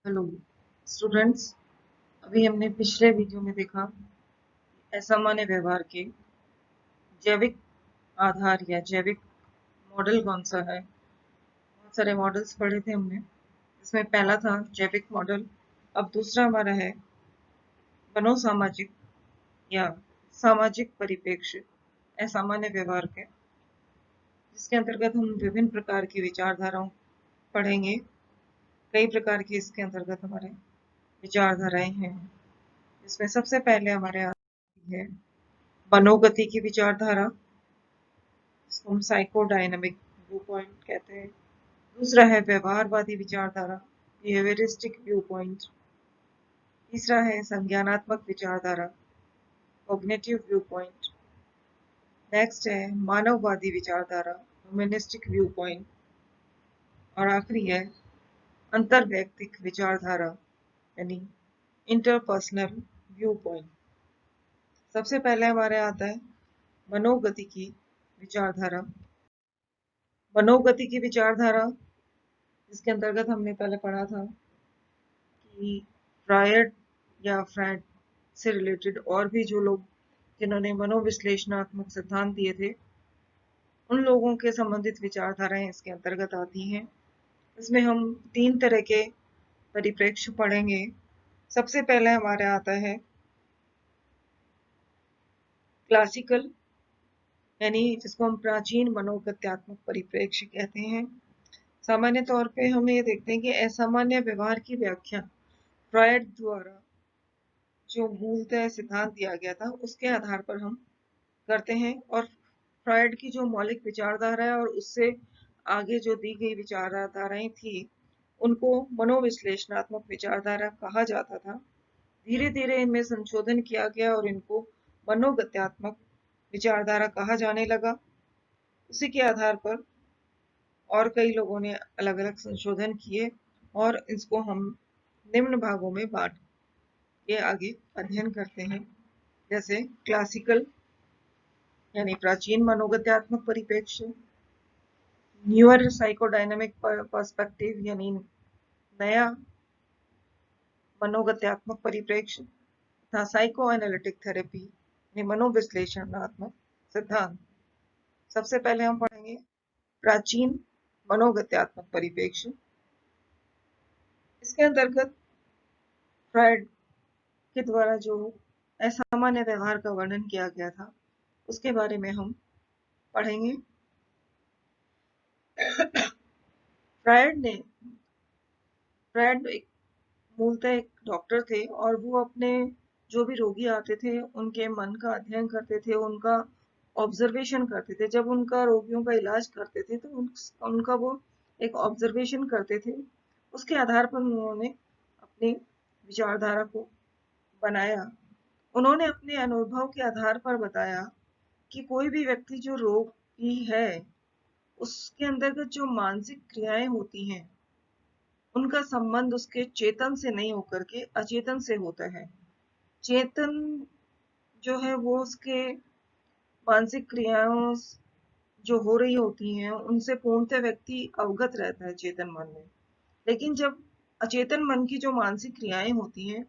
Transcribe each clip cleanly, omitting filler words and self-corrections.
Hello students. अभी हमने पिछले वीडियो में देखा असामान्य व्यवहार के जैविक आधार या जैविक मॉडल कौन सा है। बहुत सारे मॉडल्स पढ़े थे हमने। इसमें पहला था जैविक मॉडल। अब दूसरा हमारा है मनोसामाजिक या सामाजिक परिप्रेक्ष्य असामान्य व्यवहार के, जिसके अंतर्गत हम विभिन्न प्रकार की विचारधाराओं पढ़ेंगे। कई प्रकार की इसके अंतर्गत हमारे विचारधाराएं हैं। इसमें सबसे पहले हमारे आती है मनोगति की विचारधारा, इसको हम साइकोडायनामिक व्यू पॉइंट कहते हैं। दूसरा है व्यवहारवादी विचारधारा, बिहेवियरिस्टिक व्यू पॉइंट। तीसरा है संज्ञानात्मक विचारधारा, कॉग्निटिव व्यू पॉइंट। नेक्स्ट है मानववादी विचारधारा, ह्यूमनिस्टिक व्यू पॉइंट। और आखिरी है अंतर्वैयक्तिक विचारधारा यानी इंटरपर्सनल व्यू पॉइंट। सबसे पहले हमारे आता है मनोगति की विचारधारा। मनोगति की विचारधारा, इसके अंतर्गत हमने पहले पढ़ा था कि फ्रायड या फ्रायड से रिलेटेड और भी जो लोग जिन्होंने मनोविश्लेषणात्मक सिद्धांत दिए थे, उन लोगों के संबंधित विचारधाराएं इसके अंतर्गत आती हैं। इसमें हम 3 तरह के परिप्रेक्ष्य पढ़ेंगे। सबसे पहले हमारे आता है क्लासिकल, यानी जिसको हम प्राचीन मनोगत्यात्मक परिप्रेक्ष्य कहते हैं। सामान्य तौर पे हम ये देखते हैं कि असामान्य व्यवहार की व्याख्या फ्रायड द्वारा जो मूलतः सिद्धांत दिया गया था उसके आधार पर हम करते हैं, और फ्रायड की जो मौलिक विचारधारा है और उससे आगे जो दी गई विचारधाराएं थी उनको मनोविश्लेषणात्मक विचारधारा कहा जाता था। धीरे धीरे इनमें संशोधन किया गया और इनको मनोगत्यात्मक विचारधारा कहा जाने लगा। उसी के आधार पर और कई लोगों ने अलग अलग संशोधन किए और इसको हम निम्न भागों में बांट के आगे अध्ययन करते हैं। जैसे क्लासिकल यानी प्राचीन मनोगत्यात्मक परिप्रेक्ष्य, न्यूअर साइकोडायनामिक पर्सपेक्टिव यानी नया मनोगत्यात्मक परिप्रेक्ष्य तथा साइको एनालिटिक थेरेपी यानी मनोविश्लेषणात्मक सिद्धांत। सबसे पहले हम पढ़ेंगे प्राचीन मनोगत्यात्मक परिप्रेक्ष्य। इसके अंतर्गत फ्रायड के द्वारा जो असामान्य व्यवहार का वर्णन किया गया था उसके बारे में हम पढ़ेंगे। फ्रायड एक मूलतः एक डॉक्टर थे और वो अपने जो भी रोगी आते थे उनके मन का अध्ययन करते थे, उनका ऑब्जर्वेशन करते थे। जब उनका रोगियों का इलाज करते थे तो उनका वो एक ऑब्जर्वेशन करते थे। उसके आधार पर उन्होंने अपनी विचारधारा को बनाया। उन्होंने अपने अनुभव के आधार पर बताया कि कोई भी व्यक्ति जो रोगी है उसके अंतर्गत जो मानसिक क्रियाएं होती हैं उनका संबंध उसके चेतन से नहीं होकर के अचेतन से होता है। चेतन जो है वो उसके मानसिक क्रियाओं जो हो रही होती हैं उनसे पूर्णतः व्यक्ति अवगत रहता है चेतन मन में। लेकिन जब अचेतन मन की जो मानसिक क्रियाएं होती हैं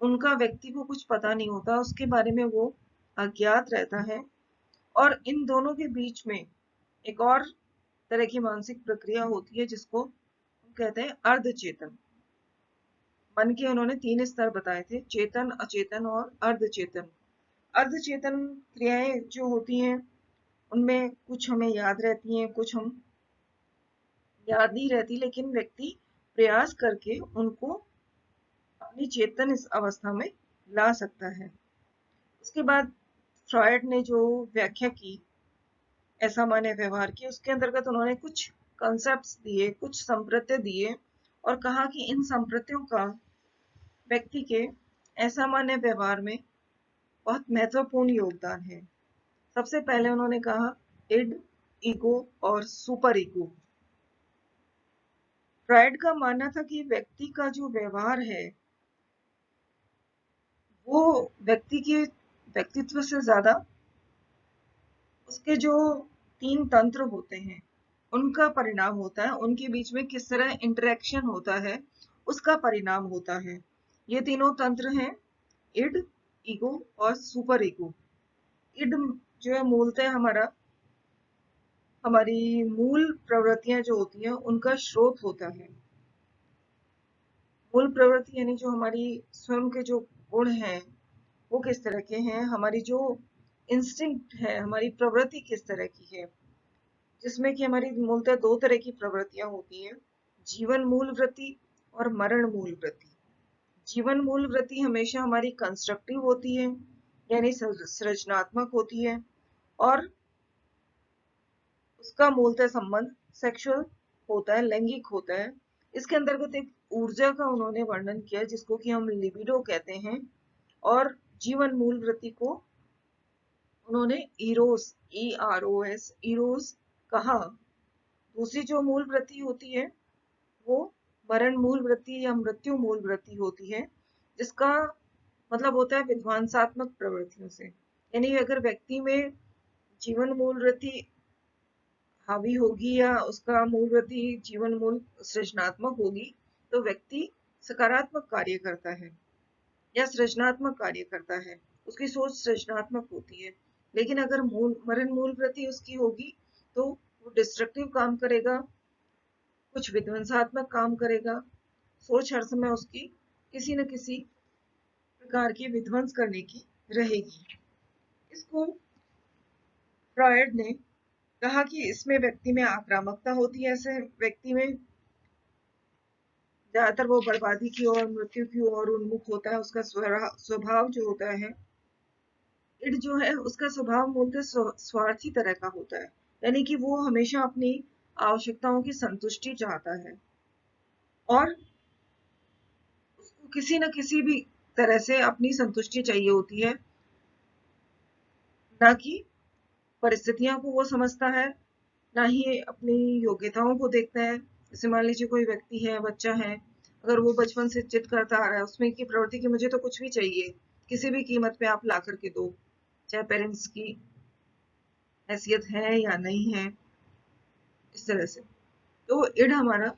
उनका व्यक्ति को कुछ पता नहीं होता, उसके बारे में वो अज्ञात रहता है। और इन दोनों के बीच में एक और तरह की मानसिक प्रक्रिया होती है जिसको हम कहते हैं अर्धचेतन। मन के उन्होंने 3 स्तर बताए थे, चेतन, अचेतन और अर्धचेतन। अर्धचेतन क्रियाएं जो होती हैं उनमें कुछ हमें याद रहती हैं, कुछ हम याद नहीं रहती, लेकिन व्यक्ति प्रयास करके उनको अपनी चेतन इस अवस्था में ला सकता है। उसके बाद फ्रॉयड ने जो व्याख्या की असामान्य व्यवहार की, उसके अंतर्गत उन्होंने कुछ कॉन्सेप्ट्स दिए, कुछ संप्रत्यय दिए और कहा कि इन संप्रत्ययों का व्यक्ति के असामान्य व्यवहार में बहुत महत्वपूर्ण योगदान है। सबसे पहले उन्होंने कहा इड, ईगो और सुपर ईगो। फ्रायड का मानना था कि व्यक्ति का जो व्यवहार है वो व्यक्ति के व्यक्तित्व से ज्यादा उसके जो 3 तंत्र होते हैं उनका परिणाम होता है, उनके बीच में किस तरह इंटरेक्शन होता है उसका परिणाम होता है। ये तीनों तंत्र हैं, इड, ईगो और सुपर ईगो। इड जो है मूलतः हमारी मूल प्रवृत्तियां जो होती हैं उनका स्रोत होता है। मूल प्रवृत्ति यानी जो हमारी स्वयं के जो गुण हैं वो किस तरह के हैं, हमारी जो इंस्टिंक्ट है, हमारी प्रवृत्ति किस तरह की है, जिसमें कि हमारी मूलतः दो तरह की प्रवृत्तियां होती हैं, जीवन मूल वृत्ति और मरण मूल वृत्ति। जीवन मूल वृत्ति हमेशा हमारी कंस्ट्रक्टिव होती है, यानी सृजनात्मक होती है, और उसका मूलतः संबंध सेक्सुअल होता है, लैंगिक होता है। इसके अंतर्गत एक ऊर्जा का उन्होंने वर्णन किया जिसको कि हम लिबिडो कहते हैं, और जीवन मूल वृत्ति को उन्होंने इरोस, EROS, इरोस कहा। दूसरी जो मूल वृत्ति होती है वो मरण मूल वृत्ति या मृत्यु मूल वृत्ति होती है, जिसका मतलब होता है विध्वंसात्मक प्रवृत्तियों से। यानी अगर व्यक्ति में जीवन मूल वृत्ति हावी होगी या उसका मूल वृत्ति जीवन मूल सृजनात्मक होगी तो व्यक्ति सकारात्मक कार्य करता है या सृजनात्मक कार्य करता है, उसकी सोच सृजनात्मक होती है। लेकिन अगर मरण मूल वृत्ति उसकी होगी तो वो डिस्ट्रक्टिव काम करेगा, कुछ विध्वंसात्मक काम करेगा, सोच हर समय उसकी किसी न किसी प्रकार की विध्वंस करने की रहेगी। इसको फ्रॉयड ने कहा कि इसमें व्यक्ति में आक्रामकता होती है, ऐसे व्यक्ति में ज्यादातर वो बर्बादी की ओर, मृत्यु की ओर उन्मुख होता है। उसका स्वभाव जो होता है, इड जो है उसका स्वभाव मूलतः स्वार्थी तरह का होता है, यानी कि वो हमेशा अपनी आवश्यकताओं की संतुष्टि चाहता है और उसको किसी न किसी भी तरह से अपनी संतुष्टि चाहिए होती है, ना कि परिस्थितियों को वो समझता है, ना ही अपनी योग्यताओं को देखता है। जैसे मान लीजिए कोई व्यक्ति है, बच्चा है, अगर वो बचपन से जिद करता आ रहा है उसमें की प्रवृत्ति की मुझे तो कुछ भी चाहिए, किसी भी कीमत पे आप ला करके दो, चाहे पेरेंट्स की हैसियत है या नहीं है, इस तरह से। तो इड हमारा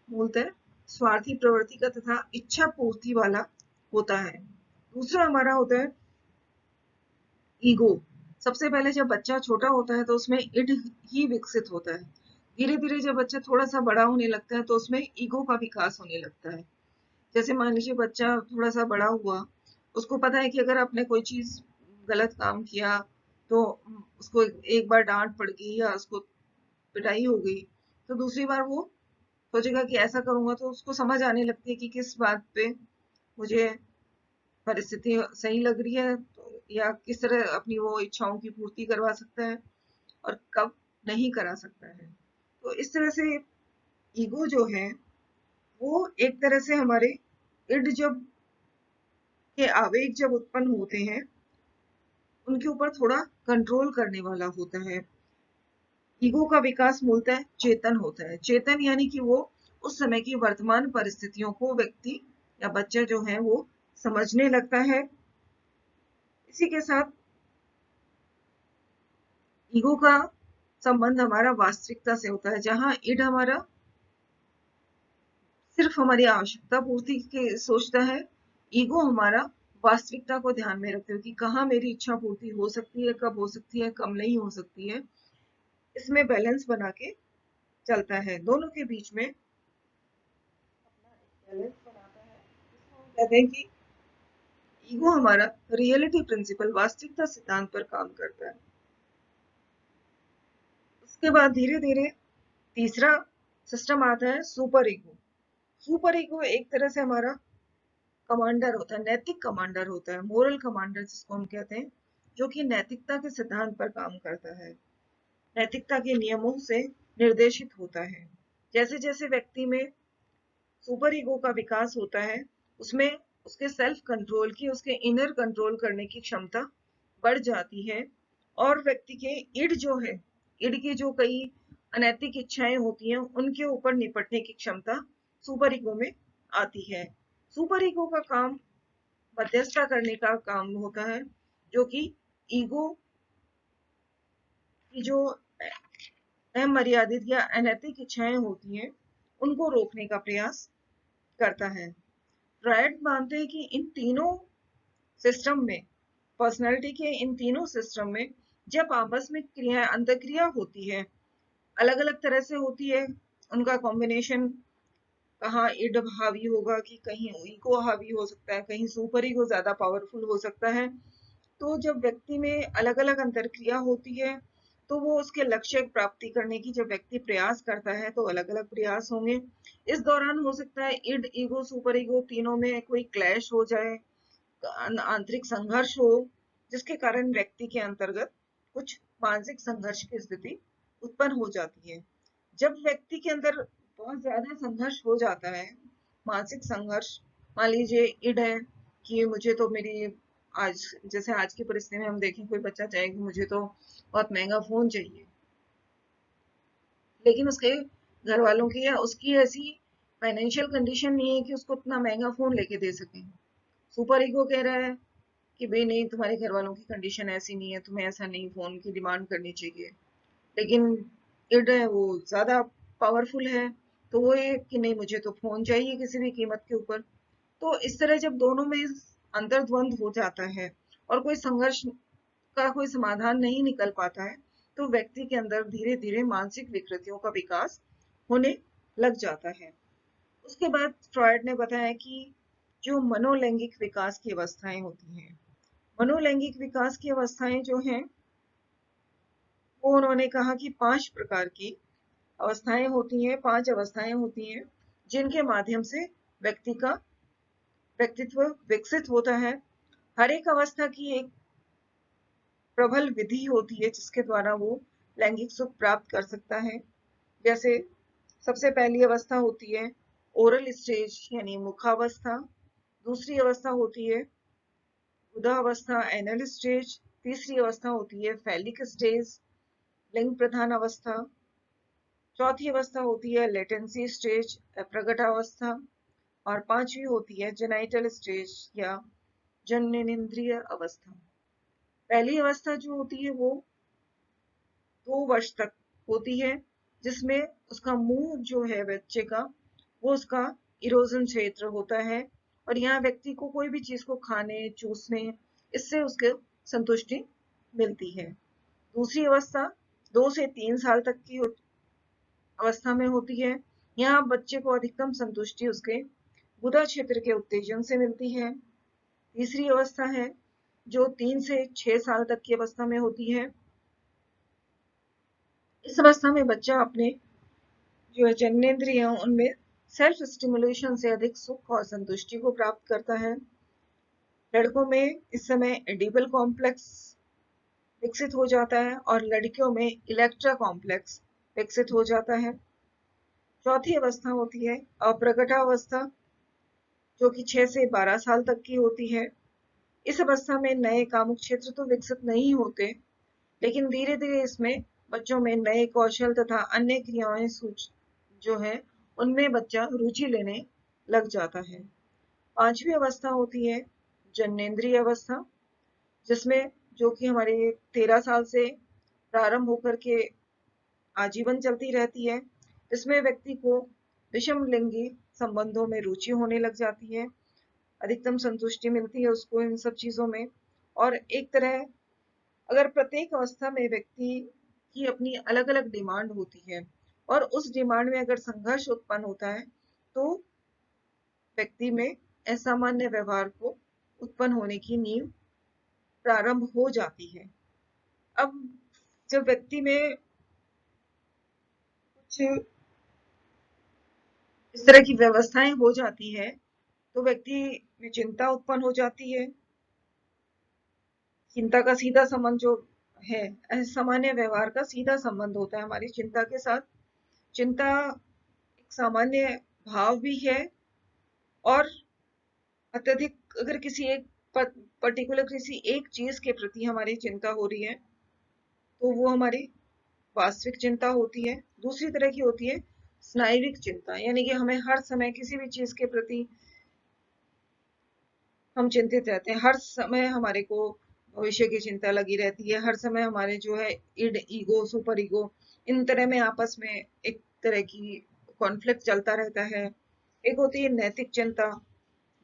मूलतः स्वार्थी प्रवृत्ति का तथा इच्छा पूर्ति वाला होता है। दूसरा हमारा होता है ईगो। सबसे पहले जब बच्चा छोटा होता है तो उसमें इड ही विकसित होता है। धीरे धीरे जब बच्चा थोड़ा सा बड़ा होने लगता है तो उसमें ईगो का विकास होने लगता है। जैसे मान लीजिए बच्चा थोड़ा सा बड़ा हुआ, उसको पता है कि अगर आपने कोई चीज गलत काम किया तो उसको एक बार डांट पड़ गई या उसको पिटाई हो गई, तो दूसरी बार वो सोचेगा कि ऐसा करूंगा, तो उसको समझ आने लगती है कि किस बात पे मुझे परिस्थिति सही लग रही है, तो या किस तरह अपनी वो इच्छाओं की पूर्ति करवा सकता है और कब नहीं करा सकता है। तो इस तरह से ईगो जो है वो एक तरह से हमारे इड जब के आवेग जब उत्पन्न होते हैं उनके ऊपर थोड़ा कंट्रोल करने वाला होता है। ईगो का विकास मूलतः चेतन होता है। चेतन यानी कि वो उस समय की वर्तमान परिस्थितियों को व्यक्ति या बच्चा जो है वो समझने लगता है। इसी के साथ ईगो का संबंध हमारा वास्तविकता से होता है, जहां इड हमारा सिर्फ हमारी आवश्यकता पूर्ति के सोचता है, ईगो हमारा वास्तविकता को ध्यान में रखते हुए कि कहाँ मेरी इच्छा पूर्ति हो सकती है, कब हो सकती है, कब नहीं हो सकती है, इसमें बैलेंस बना के चलता है। दोनों के बीच में अपना एक बैलेंस बनाता है, जिसको हम कहते हैं कि ईगो हमारा रियलिटी प्रिंसिपल, वास्तविकता सिद्धांत पर काम करता है। उसके बाद धीरे धीरे तीसरा सिस्टम आता है सुपर ईगो। सुपर ईगो एक तरह से हमारा कमांडर होता है, नैतिक कमांडर होता है, मोरल कमांडर जिसको हम कहते हैं, जो कि नैतिकता के सिद्धांत पर काम करता है, नैतिकता के नियमों से निर्देशित होता है। जैसे जैसे व्यक्ति में सुपर ईगो का विकास होता है उसमें उसके सेल्फ कंट्रोल की, उसके इनर कंट्रोल करने की क्षमता बढ़ जाती है, और व्यक्ति के इड जो है, इड की जो कई अनैतिक इच्छाएं होती हैं उनके ऊपर निपटने की क्षमता सुपर ईगो में आती है। सुपर ईगो का काम मध्यस्थता करने का काम होता है, जो कि ईगो की जो अमर्यादित या अनैतिक इच्छाएं होती हैं उनको रोकने का प्रयास करता है। फ्रॉइड मानते हैं कि इन तीनों सिस्टम में, पर्सनालिटी के इन तीनों सिस्टम में जब आपस में क्रिया अंतरक्रिया होती है, अलग अलग तरह से होती है, उनका कॉम्बिनेशन कहाँ इड हावी होगा कि कहीं ईगो हावी हो सकता है, कहीं सुपर ईगो ज्यादा पावरफुल हो सकता है। तो जब व्यक्ति में अलग अलग अंतरक्रिया होती है तो वो उसके लक्ष्य प्राप्ति करने की जब व्यक्ति प्रयास करता है तो अलग अलग प्रयास होंगे। इस दौरान हो सकता है इड ईगो सुपर ईगो तीनों में कोई क्लैश हो जाए, आंतरिक संघर्ष हो, जिसके कारण व्यक्ति के अंतर्गत कुछ मानसिक संघर्ष की स्थिति उत्पन्न हो जाती है। जब व्यक्ति के अंदर बहुत ज्यादा संघर्ष हो जाता है, मानसिक संघर्ष, मान लीजिए इड है कि मुझे तो मेरी आज, जैसे आज की परिस्थिति में हम देखें, कोई बच्चा चाहे कि मुझे तो बहुत महंगा फोन चाहिए, लेकिन उसके घर वालों की या उसकी ऐसी फाइनेंशियल कंडीशन नहीं है कि उसको उतना महंगा फोन लेके दे सकें। सुपर ईगो कह रहा है कि भाई नहीं, तुम्हारे घर वालों की कंडीशन ऐसी नहीं है, तुम्हें ऐसा नहीं फोन की डिमांड करनी चाहिए। लेकिन इड है वो ज्यादा पावरफुल है, तो वो ये कि नहीं, मुझे तो फोन चाहिए किसी भी कीमत के ऊपर। तो इस तरह जब दोनों में अंतर्द्वंद हो जाता है और कोई संघर्ष का कोई समाधान नहीं निकल पाता है, तो व्यक्ति के अंदर धीरे धीरे मानसिक विकृतियों का विकास होने लग जाता है। उसके बाद फ्रॉइड ने बताया कि जो मनोलैंगिक विकास की अवस्थाएं होती हैं, मनोलैंगिक विकास की अवस्थाएं जो हैं, वो उन्होंने कहा कि 5 प्रकार की अवस्थाएं होती हैं, 5 अवस्थाएं होती हैं जिनके माध्यम से व्यक्ति का व्यक्तित्व विकसित होता है। हर एक अवस्था की एक प्रबल विधि होती है जिसके द्वारा वो लैंगिक सुख प्राप्त कर सकता है। जैसे सबसे पहली अवस्था होती है ओरल स्टेज यानी मुखावस्था, दूसरी अवस्था होती है गुदावस्था एनल स्टेज, तीसरी अवस्था होती है फैलिक स्टेज लिंग प्रधान अवस्था, चौथी अवस्था होती है लेटेंसी स्टेज प्रगटावस्था, और पांचवी होती है जेनाइटल स्टेज या जननेंद्रिय अवस्था। पहली अवस्था जो होती है वो 2 वर्ष तक होती है, जिसमें उसका मुंह जो है बच्चे का, वो उसका इरोजन क्षेत्र होता है, और यहाँ व्यक्ति को कोई भी चीज को खाने चूसने, इससे उसके संतुष्टि मिलती है। दूसरी अवस्था 2 से 3 साल तक की अवस्था में होती है। यहाँ बच्चे को अधिकतम संतुष्टि उसके गुदा क्षेत्र के उत्तेजन से मिलती है। तीसरी अवस्था है जो 3 से 6 साल तक की अवस्था में होती है। इस अवस्था में बच्चा अपने जो है जन्नेंद्रिय उनमें सेल्फ स्टिमुलेशन से अधिक सुख और संतुष्टि को प्राप्त करता है। लड़कों में इस समय एडिबल कॉम्प्लेक्स विकसित हो जाता है और लड़कियों में इलेक्ट्रा कॉम्प्लेक्स विकसित हो जाता है। चौथी अवस्था होती है अप्रगटावस्था, जो कि 6 से 12 साल तक की होती है। इस अवस्था में नए कामुक क्षेत्र तो विकसित नहीं होते, लेकिन धीरे धीरे इसमें बच्चों में नए कौशल तथा अन्य क्रियाएं जो है उनमें बच्चा रुचि लेने लग जाता है। पांचवी अवस्था होती है जननेंद्रिय अवस्था, जिसमें जो कि हमारे 13 साल से प्रारंभ होकर के आजीवन चलती रहती है। इसमें व्यक्ति को विषम लिंगी संबंधों में रुचि होने लग जाती है, अधिकतम संतुष्टि मिलती है उसको इन सब चीजों में। और एक तरह, अगर प्रत्येक अवस्था में व्यक्ति की अपनी अलग अलग डिमांड होती है और उस डिमांड में अगर संघर्ष उत्पन्न होता है, तो व्यक्ति में असामान्य व्यवहार को उत्पन्न होने की नींव प्रारंभ हो जाती है। अब जब व्यक्ति में कुछ इस तरह की व्यवस्थाएं हो जाती है, तो व्यक्ति में चिंता उत्पन्न हो जाती है। चिंता का सीधा संबंध जो है, असामान्य व्यवहार का सीधा संबंध होता है हमारी चिंता के साथ। चिंता एक सामान्य भाव भी है, और अत्यधिक अगर किसी एक पर्टिकुलर किसी एक चीज के प्रति हमारी चिंता हो रही है, तो वो हमारी वास्तविक चिंता होती है। दूसरी तरह की होती है स्नायविक चिंता, यानी कि हमें हर समय किसी भी चीज के प्रति हम चिंतित रहते हैं, हर समय हमारे को भविष्य की चिंता लगी रहती है, हर समय हमारे जो है इड ईगो सुपर ईगो इन तरह में आपस में एक तरह की कॉन्फ्लिक्ट चलता रहता है। एक होती है नैतिक चिंता।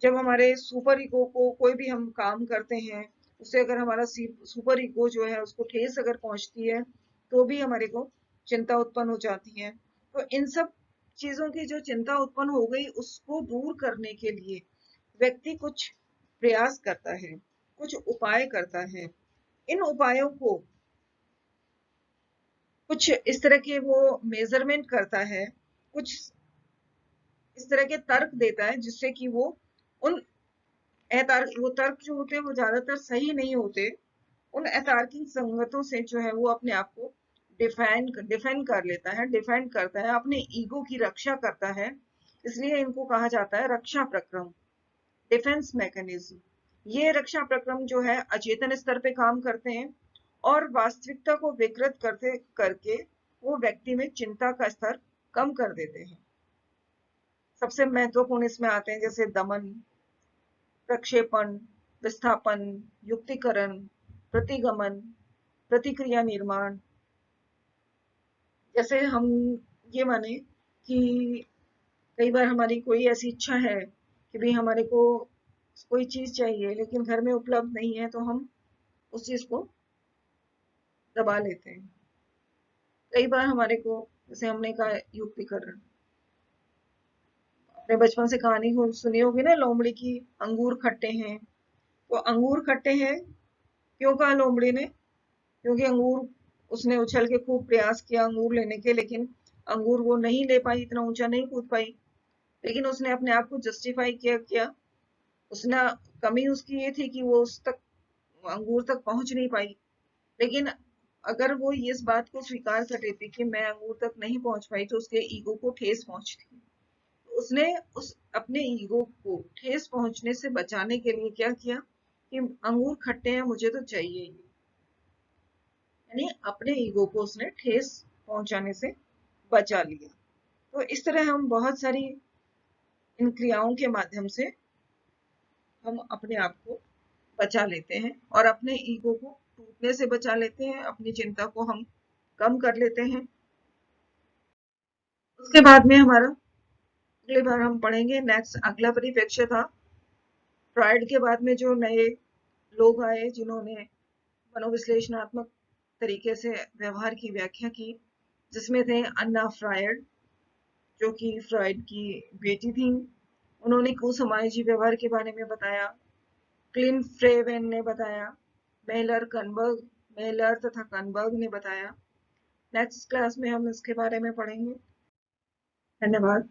जब हमारे सुपर ईगो को कोई भी हम काम करते हैं, उससे अगर हमारा सुपर ईगो जो है उसको ठेस अगर पहुंचती है तो भी हमारे को चिंता उत्पन्न हो जाती है। तो इन सब चीजों की जो चिंता उत्पन्न हो गई उसको दूर करने के लिए व्यक्ति कुछ प्रयास करता है, कुछ उपाय करता है। इन उपायों को कुछ इस तरह के वो मेजरमेंट करता है, कुछ इस तरह के तर्क देता है जिससे कि वो उन वो तर्क जो होते हैं वो ज्यादातर सही नहीं होते। उन अतार्किक संगतों से जो है वो अपने आप को डिफेंड कर लेता है, डिफेंड करता है, अपने ईगो की रक्षा करता है। इसलिए इनको कहा जाता है रक्षा प्रक्रम, डिफेंस मैकेनिज्म। ये रक्षा प्रक्रम जो है अचेतन स्तर पे काम करते हैं और वास्तविकता को विकृत करते करके वो व्यक्ति में चिंता का स्तर कम कर देते हैं। सबसे महत्वपूर्ण इसमें आते हैं जैसे दमन, प्रक्षेपण, विस्थापन, युक्तिकरण, प्रतिगमन, प्रतिक्रिया निर्माण। जैसे हम ये माने कि कई बार हमारी कोई ऐसी इच्छा है कि भाई हमारे को कोई चीज चाहिए लेकिन घर में उपलब्ध नहीं है, तो हम उस चीज को दबा लेते हैं। कई बार हमारे को, जैसे हमने कहा युक्तिकरण, अपने बचपन से कहानी सुनी होगी ना लोमड़ी की, अंगूर खट्टे हैं। तो अंगूर खट्टे हैं क्यों कहा लोमड़ी ने? क्योंकि अंगूर उसने उछल के खूब प्रयास किया अंगूर लेने के, लेकिन अंगूर वो नहीं ले पाई, इतना ऊंचा नहीं कूद पाई। लेकिन उसने अपने आप को जस्टिफाई किया उसने, कमी उसकी ये थी कि वो उस तक अंगूर तक पहुंच नहीं पाई। लेकिन अगर वो इस बात को स्वीकार कर लेती कि मैं अंगूर तक नहीं पहुंच पाई तो उसके ईगो को ठेस पहुंचती। उसने उस अपने ईगो को ठेस पहुंचने से बचाने के लिए क्या किया कि अंगूर खट्टे हैं मुझे तो चाहिए ही, यानी अपने ईगो को उसने ठेस पहुंचाने से बचा लिया। तो इस तरह हम बहुत सारी इन क्रियाओं के माध्यम से हम अपने आप को बचा लेते हैं और अपने ईगो को टूटने से बचा लेते हैं, अपनी चिंता को हम कम कर लेते हैं। उसके बाद में हमारा अगली बार हम पढ़ेंगे, नेक्स्ट अगला परिप्रेक्ष्य था फ्रायड के बाद में जो नए लोग आए जिन्होंने मनोविश्लेषणात्मक तरीके से व्यवहार की व्याख्या की, जिसमें थे अन्ना फ्रायड जो कि फ्रायड की बेटी थी। उन्होंने कुसमाजी व्यवहार के बारे में बताया। क्लिन फ्रेवेन ने बताया। मेहलर तथा कनबर्ग ने बताया। नेक्स्ट क्लास में हम इसके बारे में पढ़ेंगे। धन्यवाद।